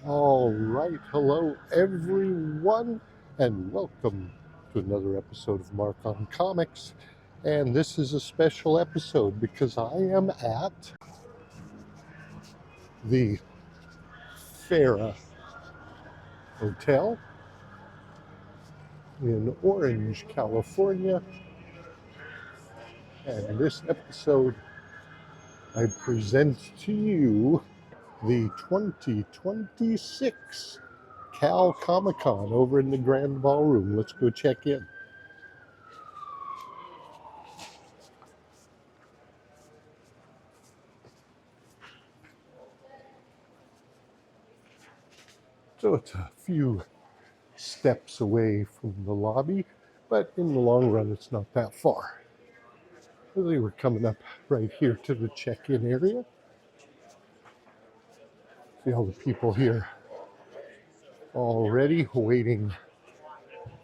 All right, hello everyone, and welcome to another episode of Mark on Comics. And this is a special episode because I am at the Farah Hotel in Orange, California. And in this episode, I present to you the 2026 Cal Comic Con over in the Grand Ballroom. Let's go check in. So it's a few steps away from the lobby, but in the long run, it's not that far. They were coming up right here to the check-in area. See all the people here already waiting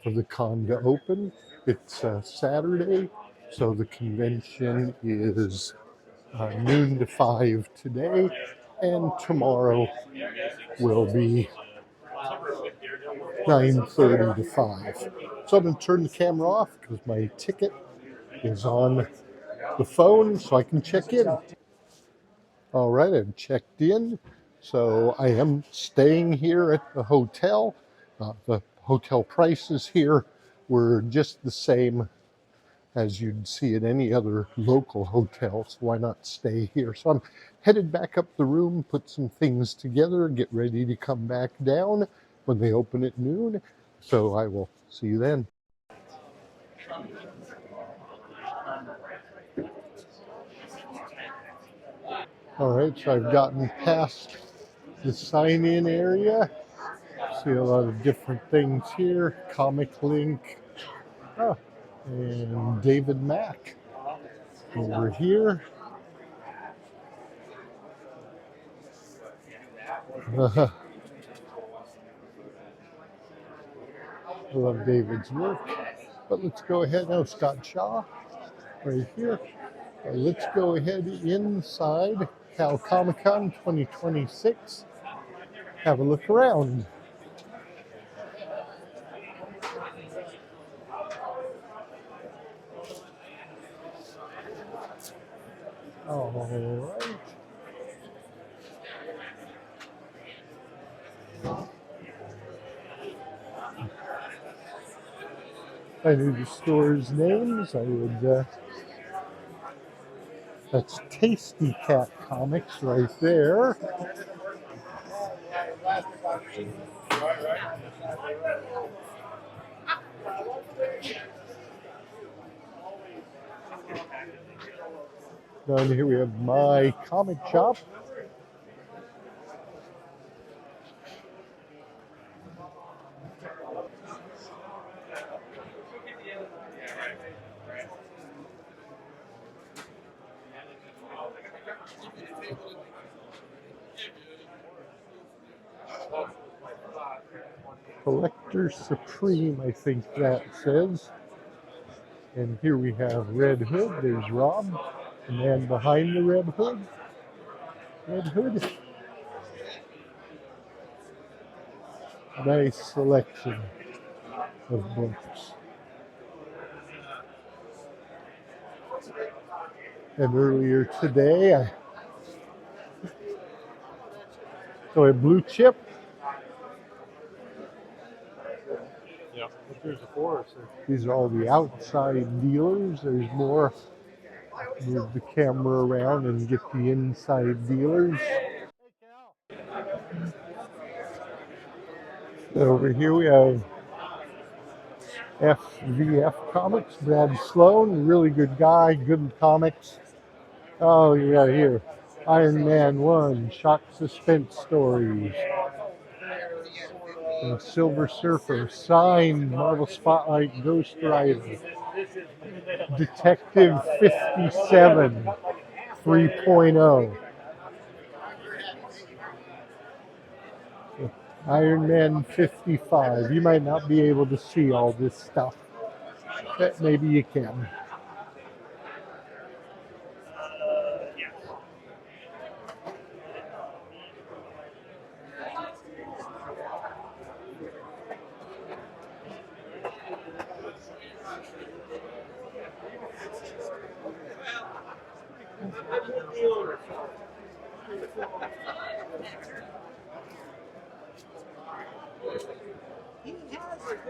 for the con to open. It's Saturday, so the convention is noon to 5 today, and tomorrow will be 9:30 to 5. So I'm going to turn the camera off because my ticket is on the phone so I can check in. All right, I've checked in. So I am staying here at the hotel. The hotel prices here were just the same as you'd see at any other local hotel, so why not stay here? So I'm headed back up the room, put some things together, get ready to come back down when they open at noon. So I will see you then. All right, so I've gotten past the sign-in area. See a lot of different things here. Comic Link, and David Mack over here. I love David's work. But let's go ahead now. Scott Shaw right here. Let's go ahead inside Cal Comic Con 2026. Have a look around. All right. If I knew the store's names, I would. That's TasteeCat Comics right there. Down here we have My Comic Shop. Collector Supreme, I think that says. And here we have Red Hood. There's Rob, the man behind the Red Hood. Red Hood. Nice selection of books. And earlier today, so a blue chip. Yeah, there's a forest. These are all the outside dealers. There's more. Move the camera around and get the inside dealers. Over here we have FVF Comics, Brad Sloan, really good guy, good comics. Oh, you got here Iron Man 1, Shock Suspense Stories, and Silver Surfer, signed Marvel Spotlight Ghost Rider, Detective 57 3.0. Iron Man 55. You might not be able to see all this stuff, but maybe you can.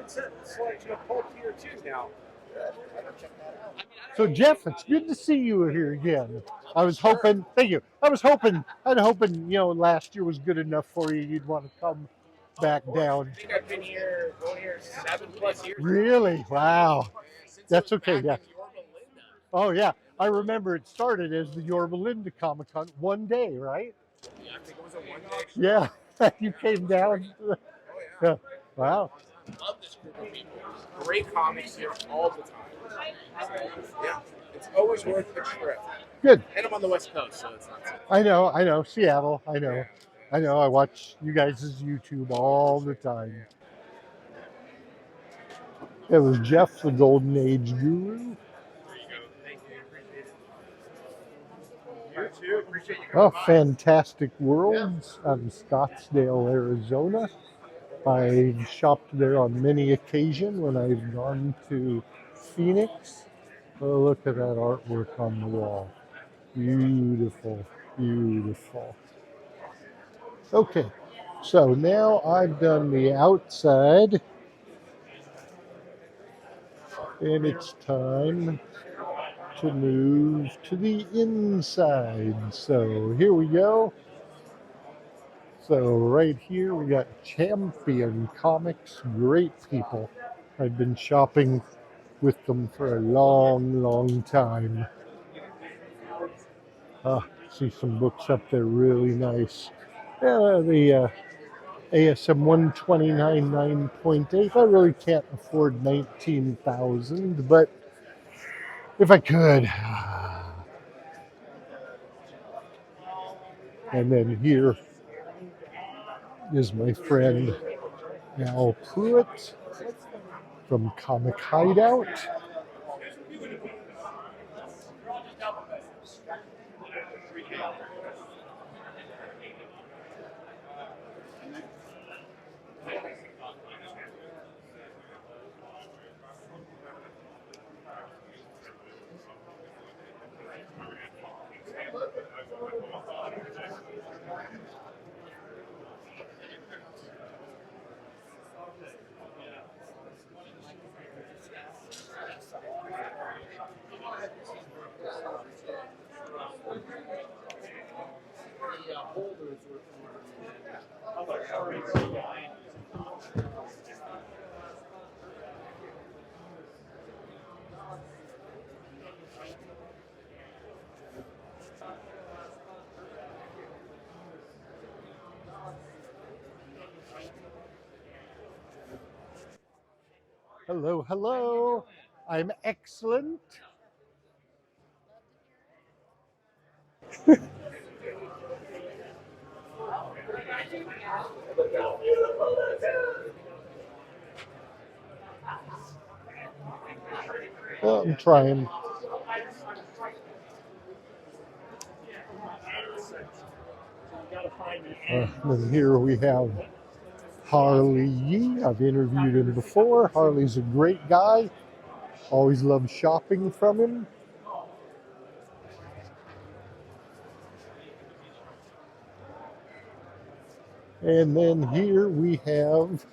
selection of pulp here too now. So Jeff, it's good to see you here again. I was hoping, thank you. I'd hoping, last year was good enough for you. You'd want to come back down. I think I've been here, going here 7+ years. Really? Wow. That's okay. Yeah. Oh yeah. I remember it started as the Yorba Linda Comic Con one day, right? Yeah, I think it was a 1-day. Yeah. You came down. Yeah. Wow. Love this group of people. Great comics here all the time. Yeah, it's always worth the trip. Good. And I'm on the West Coast, so it's not so. I know. Seattle. I know. I watch you guys' YouTube all the time. It was Jeff, the Golden Age Guru. There you go. Thank you. Appreciate it. You too. Appreciate you Oh, coming by. Fantastic Worlds out in Scottsdale, Arizona. I've shopped there on many occasions when I've gone to Phoenix. Oh, look at that artwork on the wall. Beautiful, beautiful. Okay, so now I've done the outside, and it's time to move to the inside. So here we go. So right here we got Champion Comics, great people. I've been shopping with them for a long, long time. See some books up there, really nice. The ASM 129 9.8. I really can't afford 19,000, but if I could. And then here is my friend Al Pruitt from Comic Hideout. Hello, hello. I'm excellent. Well, I'm trying. And here we have Harley Yee. I've interviewed him before. Harley's a great guy. Always loved shopping from him. And then here we have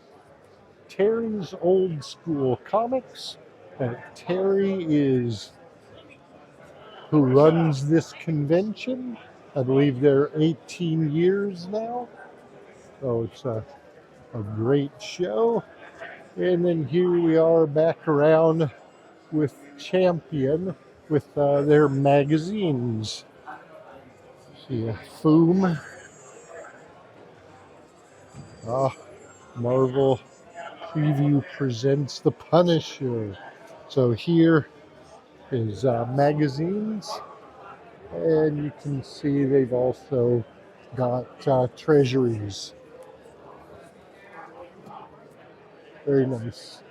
Terry's Old School Comics. Terry is who runs this convention. I believe they're 18 years now. So it's a great show. And then here we are back around with Champion with their magazines. See, Foom. Marvel Preview presents The Punisher. So here is magazines, and you can see they've also got treasuries. Very nice.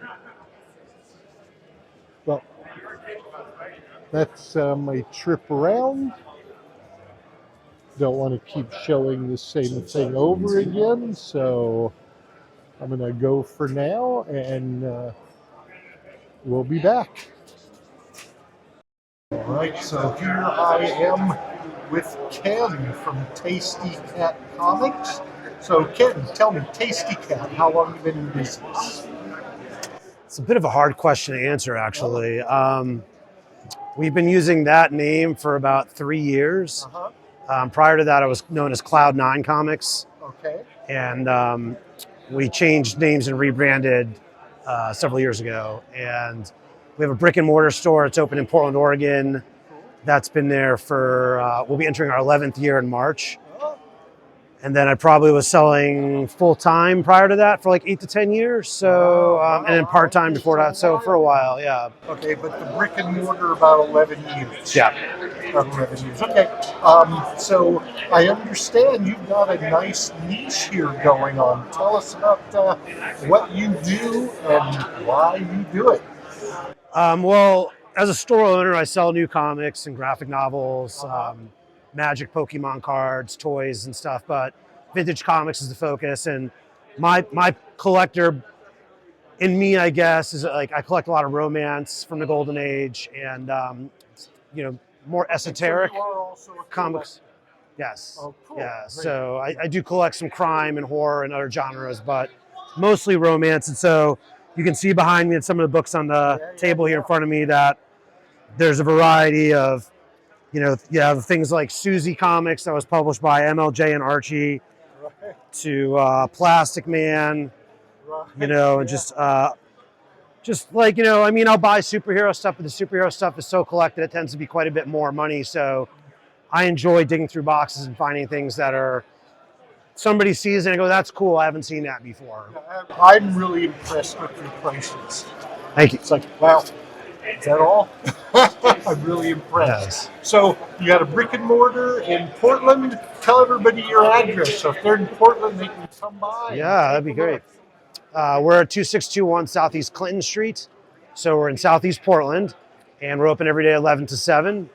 Well, that's my trip around. Don't want to keep showing the same thing over again, so I'm going to go for now, and we'll be back. All right, so here I am with Ken from TasteeCat Comics. So Ken, tell me, TasteeCat, how long have you been in business? It's a bit of a hard question to answer, actually. We've been using that name for about 3 years. Prior to that, I was known as Cloud9 Comics. Okay. And we changed names and rebranded several years ago. And we have a brick and mortar store. It's open in Portland, Oregon. That's been there for, we'll be entering our 11th year in March. And then I probably was selling full time prior to that for like 8 to 10 years. So, and then part time before that. So for a while, yeah. Okay, but the brick and mortar about 11 years. Yeah. About 11 years. Okay. So I understand you've got a nice niche here going on. Tell us about what you do and why you do it. Well, as a store owner, I sell new comics and graphic novels. Magic, Pokemon cards, toys and stuff, but vintage comics is the focus. And my collector in me, I guess, is like I collect a lot of romance from the golden age and more esoteric comics. Yes. Oh, cool. Yeah. Great. So I do collect some crime and horror and other genres, but mostly romance. And so you can see behind me in some of the books on the table here in front of me that there's a variety of, you have things like Susie Comics that was published by MLJ and Archie, to Plastic Man, and just like, I'll buy superhero stuff, but the superhero stuff is so collected, it tends to be quite a bit more money. So I enjoy digging through boxes and finding things that are, somebody sees it and I go, that's cool, I haven't seen that before. I'm really impressed with your prices. Thank you. It's like, wow, is that all? I'm really impressed. Yes. So you got a brick and mortar in Portland. Tell everybody your address. So if they're in Portland, they can come by. Yeah, that'd be great. We're at 2621 Southeast Clinton Street. So we're in Southeast Portland, and we're open every day 11 to 7.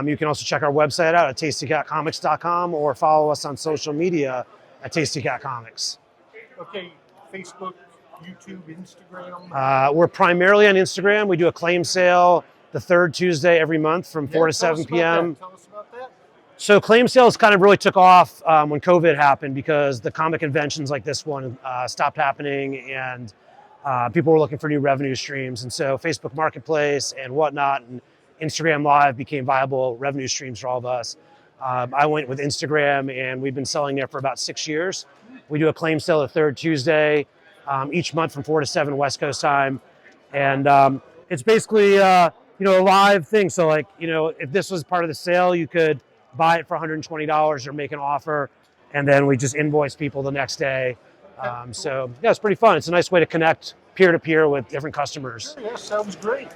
You can also check our website out at TasteeCatComics.com or follow us on social media at TasteeCat Comics. Okay, Facebook, YouTube, Instagram. We're primarily on Instagram. We do a claim sale the third Tuesday every month from 4 to 7 p.m. Tell us about that. So claim sales kind of really took off when COVID happened because the comic conventions like this one stopped happening and people were looking for new revenue streams. And so Facebook Marketplace and whatnot and Instagram Live became viable revenue streams for all of us. I went with Instagram and we've been selling there for about 6 years. We do a claim sale the third Tuesday each month from 4 to 7 West Coast time. And it's basically, a live thing. So like, if this was part of the sale, you could buy it for $120 or make an offer. And then we just invoice people the next day. So yeah, it's pretty fun. It's a nice way to connect peer-to-peer with different customers. Yeah, sounds great.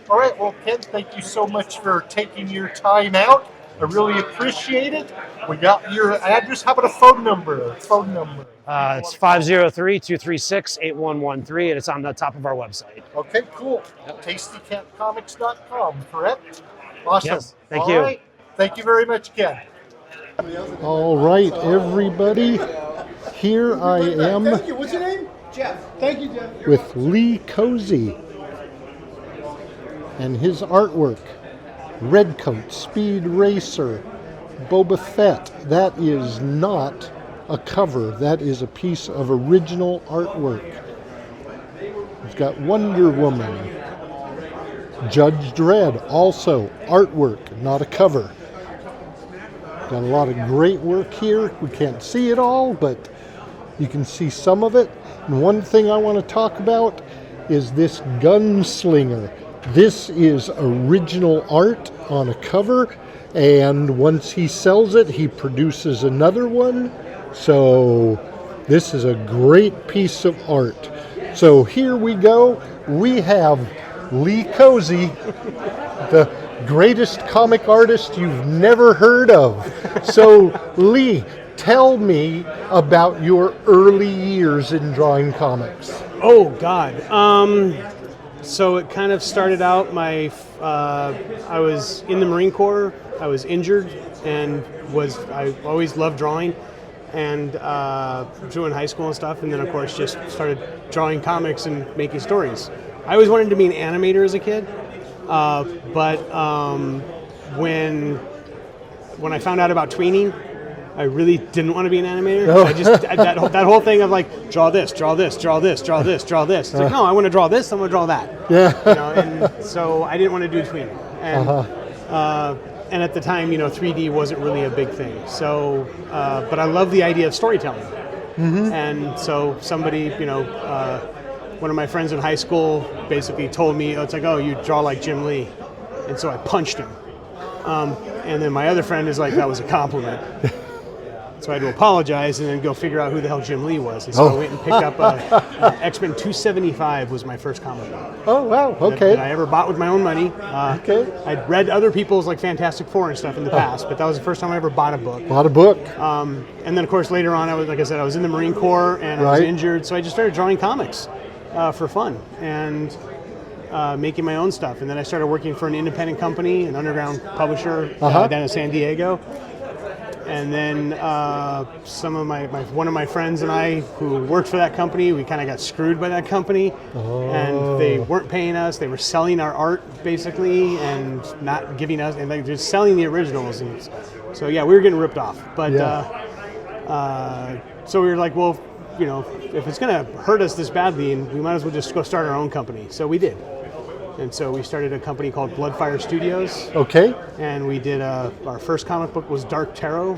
All right, well, Ken, thank you so much for taking your time out. I really appreciate it. We got your address. How about a phone number? It's 503-236-8113, and it's on the top of our website. Okay, cool. TasteeCatComics.com, correct? Awesome. Yes, thank you. All right. Thank you very much, Ken. All right, everybody. Here I am. Thank you. What's your name? Jeff. Thank you, Jeff. With Lee Kohse and his artwork. Redcoat, Speed Racer, Boba Fett. That is not a cover. That is a piece of original artwork. We've got Wonder Woman. Judge Dredd, also artwork, not a cover. Got a lot of great work here. We can't see it all, but you can see some of it. And one thing I want to talk about is this Gunslinger. This is original art on a cover, and once he sells it, he produces another one. So this is a great piece of art. So here we go. We have Lee Kohse, the greatest comic artist you've never heard of. So Lee, tell me about your early years in drawing comics. Oh, God. So it kind of started out, I was in the Marine Corps, I was injured, and I always loved drawing, and drew in high school and stuff, and then of course just started drawing comics and making stories. I always wanted to be an animator as a kid, but when I found out about tweening, I really didn't want to be an animator. Oh. I just that whole thing of like draw this, draw this, draw this, draw this, draw this. It's like no, I want to draw this. I want to draw that. Yeah. You know, and so I didn't want to do between. And and at the time, 3D wasn't really a big thing. So, but I love the idea of storytelling. And so somebody, one of my friends in high school basically told me, it's like, oh, you draw like Jim Lee. And so I punched him. And then my other friend is like, that was a compliment. So I had to apologize and then go figure out who the hell Jim Lee was. And so I went and picked up X-Men 275 was my first comic book. Oh, wow. Okay. That I ever bought with my own money. Okay. I'd read other people's like Fantastic Four and stuff in the past, but that was the first time I ever bought a book. Bought a book. And then of course later on, I was, like I said, I was in the Marine Corps and I was injured, so I just started drawing comics for fun and making my own stuff. And then I started working for an independent company, an underground publisher down in San Diego. And then some of one of my friends and I who worked for that company, we kind of got screwed by that company. And they weren't paying us. They were selling our art basically and not giving us, and they were just selling the originals. And so yeah, we were getting ripped off. But so we were like, well, if it's going to hurt us this badly, and we might as well just go start our own company. So we did. And so we started a company called Bloodfire Studios. Okay. And we did, our first comic book was Dark Tarot,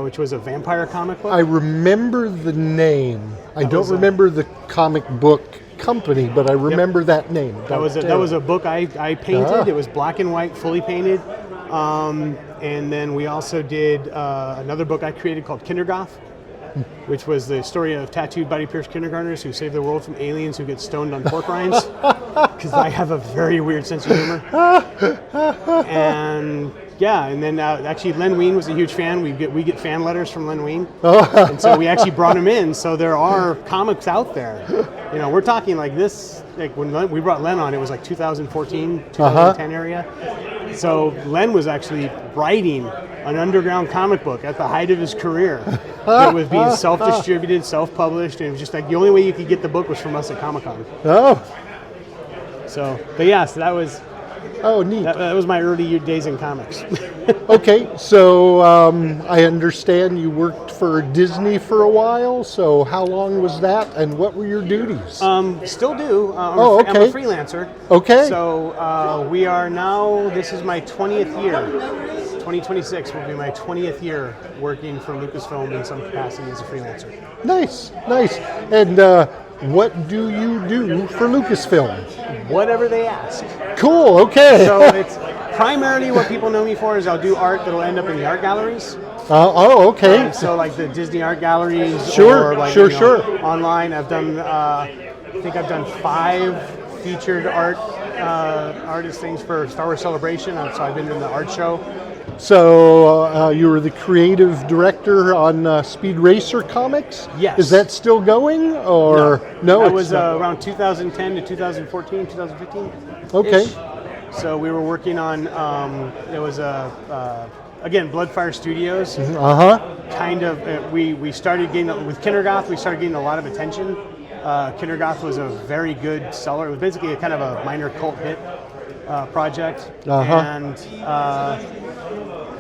which was a vampire comic book. I remember the name. I don't remember the comic book company, but I remember that name. That was a book I painted. It was black and white, fully painted. And then we also did another book I created called Kindergoth, which was the story of tattooed body-pierced kindergartners who save the world from aliens who get stoned on pork rinds. Because I have a very weird sense of humor. And yeah, and then actually Len Wein was a huge fan. We get fan letters from Len Wein. And so we actually brought him in. So there are comics out there. We're talking like this, like when we brought Len on, it was like 2014, 2010 area. So Len was actually writing an underground comic book at the height of his career. It was being self-distributed, self-published, and it was just like the only way you could get the book was from us at Comic-Con. Oh. So, but yeah, so that was neat. That was my early days in comics. Okay, so I understand you worked for Disney for a while. So how long was that, and what were your duties? Still do. I'm a freelancer. Okay. So we are now. This is my 20th year. 2026 will be my 20th year working for Lucasfilm in some capacity as a freelancer. Nice. And what do you do for Lucasfilm? Whatever they ask. Cool, okay. So it's primarily what people know me for is I'll do art that'll end up in the art galleries. Okay. So like the Disney art galleries. Sure, or like, sure. Online, I've done, I think I've done 5 featured artist things for Star Wars Celebration. So I've been in the art show. So you were the creative director on Speed Racer Comics? Yes. Is that still going, or no? That was around 2010 to 2014, 2015. Okay. So we were working on. It was again Bloodfire Studios. Kind of. We started getting with Kindergoth. We started getting a lot of attention. Kindergoth was a very good seller. It was basically a kind of a minor cult hit project, and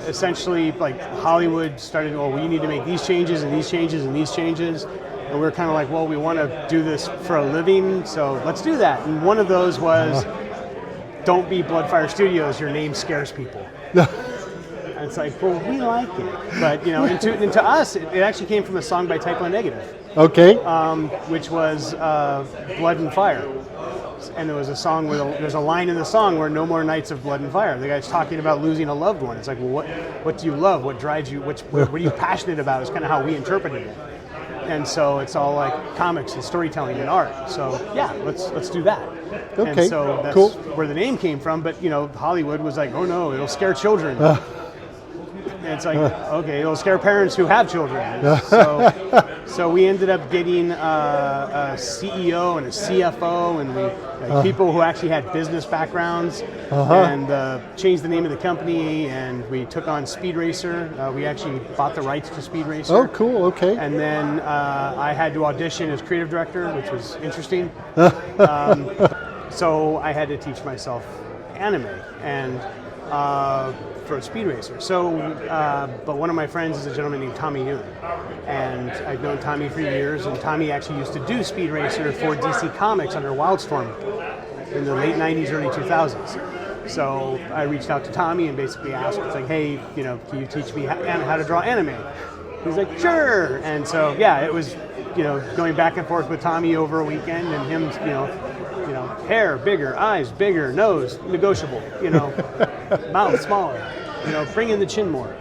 essentially like Hollywood started, we need to make these changes and these changes and these changes, and we're kind of like, well, we want to do this for a living, so let's do that. And one of those was, don't be Bloodfire Studios, your name scares people. And it's like, well, we like it, but and to us, it actually came from a song by Typo Negative. Okay. Which was Blood and Fire. And there was a song where there's a line in the song where no more nights of blood and fire. The guy's talking about losing a loved one. It's like, well, what do you love? What drives you? What are you passionate about? Is kind of how we interpreted it. And so it's all like comics and storytelling and art. So yeah, let's do that. Okay. And so that's cool. Where the name came from. But Hollywood was like, oh no, it'll scare children. And it's like, okay, it'll scare parents who have children. So we ended up getting a CEO and a CFO and people who actually had business backgrounds, and changed the name of the company, and we took on Speed Racer. We actually bought the rights to Speed Racer. Oh, cool, okay. And then I had to audition as creative director, which was interesting. So I had to teach myself anime, and for Speed Racer. So, but one of my friends is a gentleman named Tommy Newman, and I've known Tommy for years. And Tommy actually used to do Speed Racer for DC Comics under Wildstorm in the late '90s, early 2000s. So I reached out to Tommy and basically asked, it's like, hey, can you teach me how to draw anime? He's like, sure. And so yeah, it was going back and forth with Tommy over a weekend, and him hair bigger, eyes bigger, nose negotiable, mouth smaller, bring in the chin more.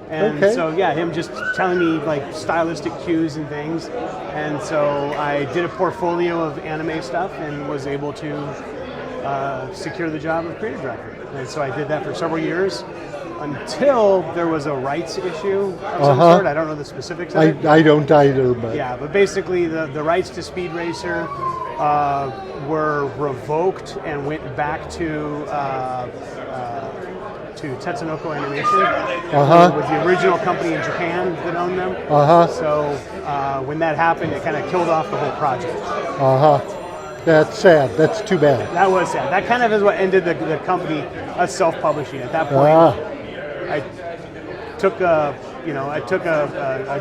And so yeah, him just telling me like stylistic cues and things. And so I did a portfolio of anime stuff and was able to secure the job of creative director. And so I did that for several years until there was a rights issue of some sort. I don't know the specifics of it. I don't either, but yeah, but basically the rights to Speed Racer were revoked and went back to Tatsunoko Animation. It was the original company in Japan that owned them. So when that happened, it kind of killed off the whole project. That's sad. That's too bad. That was sad. That kind of is what ended the company self-publishing. At that point, I took a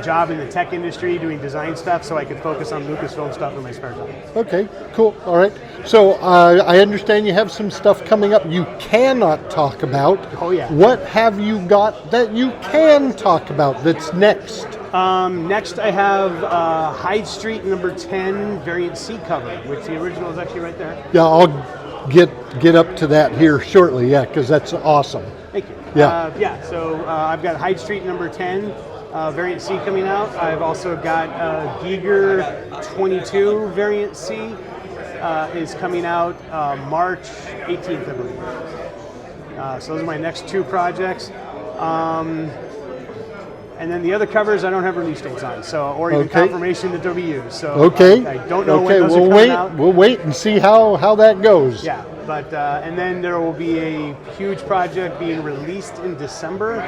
job in the tech industry doing design stuff so I could focus on Lucasfilm stuff in my spare time. Okay, cool. All right. So I understand you have some stuff coming up you cannot talk about. Oh, yeah. What have you got that you can talk about that's next? Next I have Hyde Street number 10 variant C cover, which the original is actually right there. Yeah, I'll get up to that here shortly, yeah, because that's awesome. Thank you. Yeah. So I've got Hyde Street number 10, variant C coming out. I've also got Giger 22 variant C is coming out March 18th, I believe. So those are my next two projects. And then the other covers I don't have release dates on, or even confirmation that they'll be used. So I don't know when those are coming out. We'll wait and see how that goes. Yeah, but and then there will be a huge project being released in December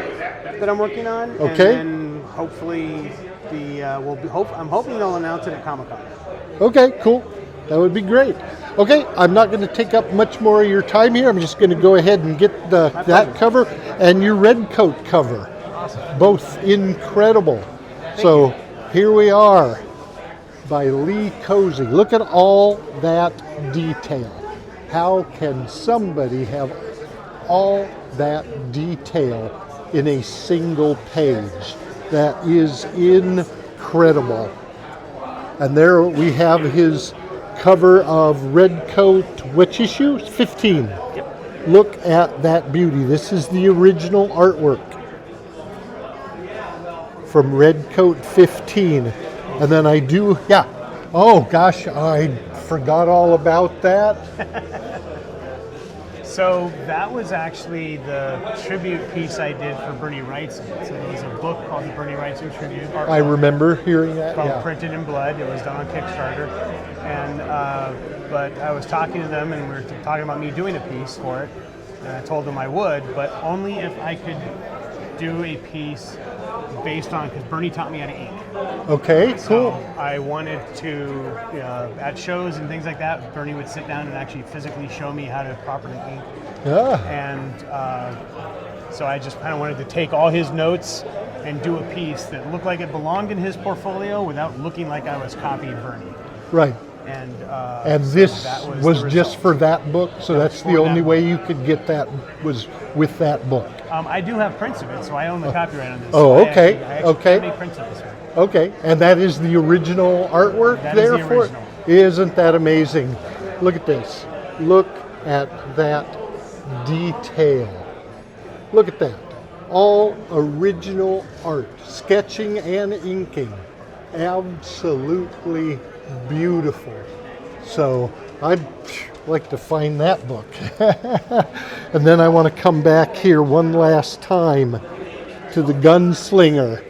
that I'm working on. Okay. And then hopefully I'm hoping they'll announce it at Comic-Con. Okay, cool. That would be great. Okay, I'm not going to take up much more of your time here. I'm just going to go ahead and get that cover and your red coat cover. Both incredible. So here we are by Lee Kohse. Look at all that detail. How can somebody have all that detail in a single page? That is incredible. And there we have his cover of Red Coat, which issue? 15. Yep. Look at that beauty. This is the original artwork from Red Coat 15. And then I do, oh gosh, I forgot all about that. So that was actually the tribute piece I did for Bernie Wrightson. So there was a book called the Bernie Wrightson Tribute. I remember hearing that. Called Printed in Blood. It was done on Kickstarter. And but I was talking to them, and we were talking about me doing a piece for it. And I told them I would, but only if I could do a piece based on, because Bernie taught me how to ink. Okay, So cool. I wanted to, at shows and things like that, Bernie would sit down and actually physically show me how to properly ink. Yeah. And so I just kind of wanted to take all his notes and do a piece that looked like it belonged in his portfolio without looking like I was copying Bernie. Right. And this so was just for that book, so that's the only way you could get that was with that book. I do have prints of it, so I own the copyright on this. Oh, So okay, I actually okay. make prints of this one. Okay, and that is the original artwork That is there the for original. it? Isn't that amazing? Look at this. Look at that detail. Look at that. All original art, sketching and inking. Absolutely beautiful. So I'd like to find that book. And then I want to come back here one last time to the Gunslinger.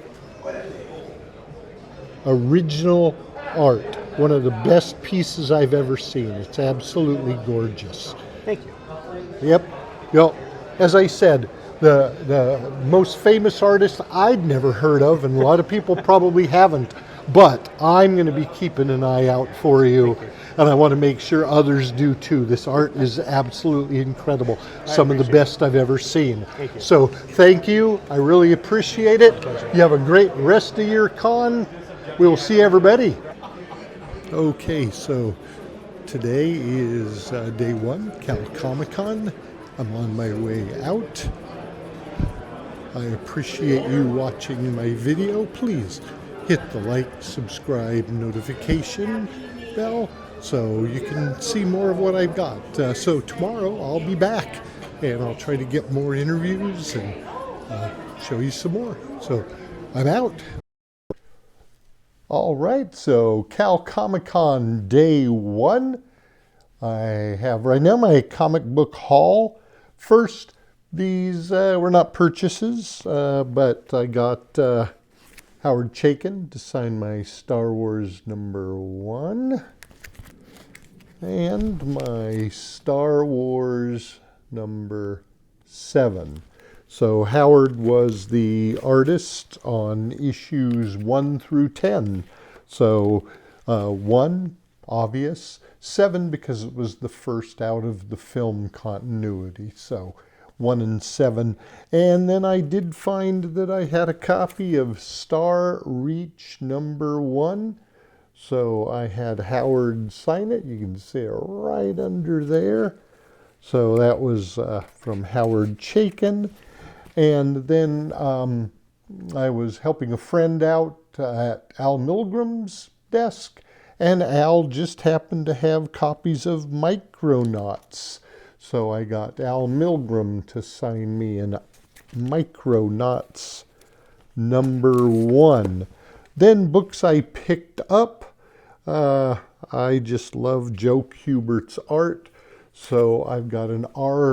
Original art. One of the best pieces I've ever seen. It's absolutely gorgeous. Thank you. Yep. As I said, the most famous artist I'd never heard of, and a lot of people probably haven't, But I'm going to be keeping an eye out for you, and I want to make sure others do too. This art is absolutely incredible. Some of the best I've ever seen. Thank you. So thank you. I really appreciate it. You have a great rest of your con. We'll see everybody. Okay, so today is day one, Cal Comic Con. I'm on my way out. I appreciate you watching my video. Please hit the like, subscribe, notification bell so you can see more of what I've got. So tomorrow I'll be back and I'll try to get more interviews and show you some more. So I'm out. All right, so Cal Comic Con day one. I have right now my comic book haul. First, these were not purchases, but I got Howard Chaykin to sign my Star Wars #1 and my Star Wars #7. So Howard was the artist on issues 1 through 10. So 1, obvious. 7 because it was the first out of the film continuity. So 1 and 7. And then I did find that I had a copy of Star Reach #1. So I had Howard sign it. You can see it right under there. So that was from Howard Chaykin. And then I was helping a friend out at Al Milgram's desk. And Al just happened to have copies of Micronauts. So I got Al Milgram to sign me in Micronauts #1. Then books I picked up. I just love Joe Kubert's art. So I've got an Our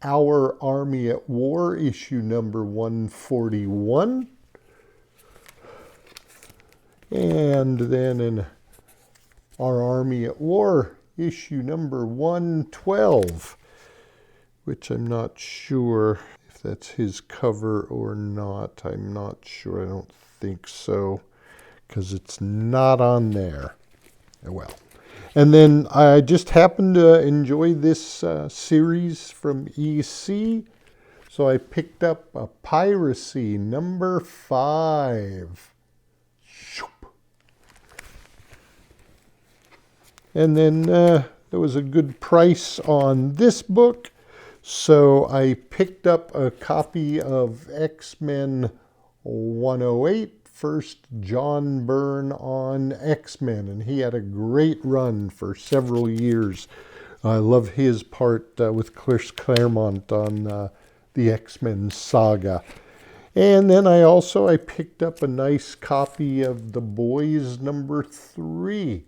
Army at War, issue #141. And then in Our Army at War, issue #112, which I'm not sure if that's his cover or not. I'm not sure. I don't think so, because it's not on there. Well, and then I just happened to enjoy this series from EC, so I picked up a Piracy #5. And then there was a good price on this book, so I picked up a copy of X-Men 108, first John Byrne on X-Men, and he had a great run for several years. I love his part with Chris Claremont on the X-Men saga. And then I picked up a nice copy of The Boys #3.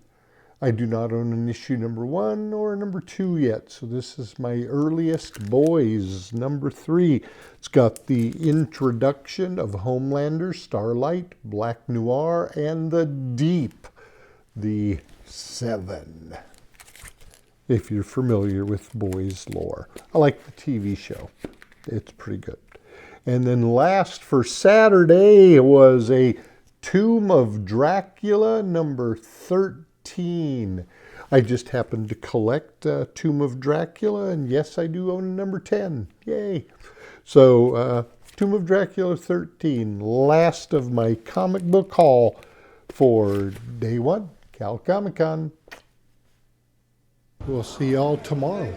I do not own an issue #1 or #2 yet, so this is my earliest Boys #3. It's got the introduction of Homelander, Starlight, Black Noir, and the Deep, the 7, if you're familiar with Boys lore. I like the TV show. It's pretty good. And then last for Saturday was a Tomb of Dracula #13. I just happened to collect Tomb of Dracula, and yes, I do own #10. Yay! So, Tomb of Dracula 13, last of my comic book haul for day one, Cal Comic Con. We'll see y'all tomorrow.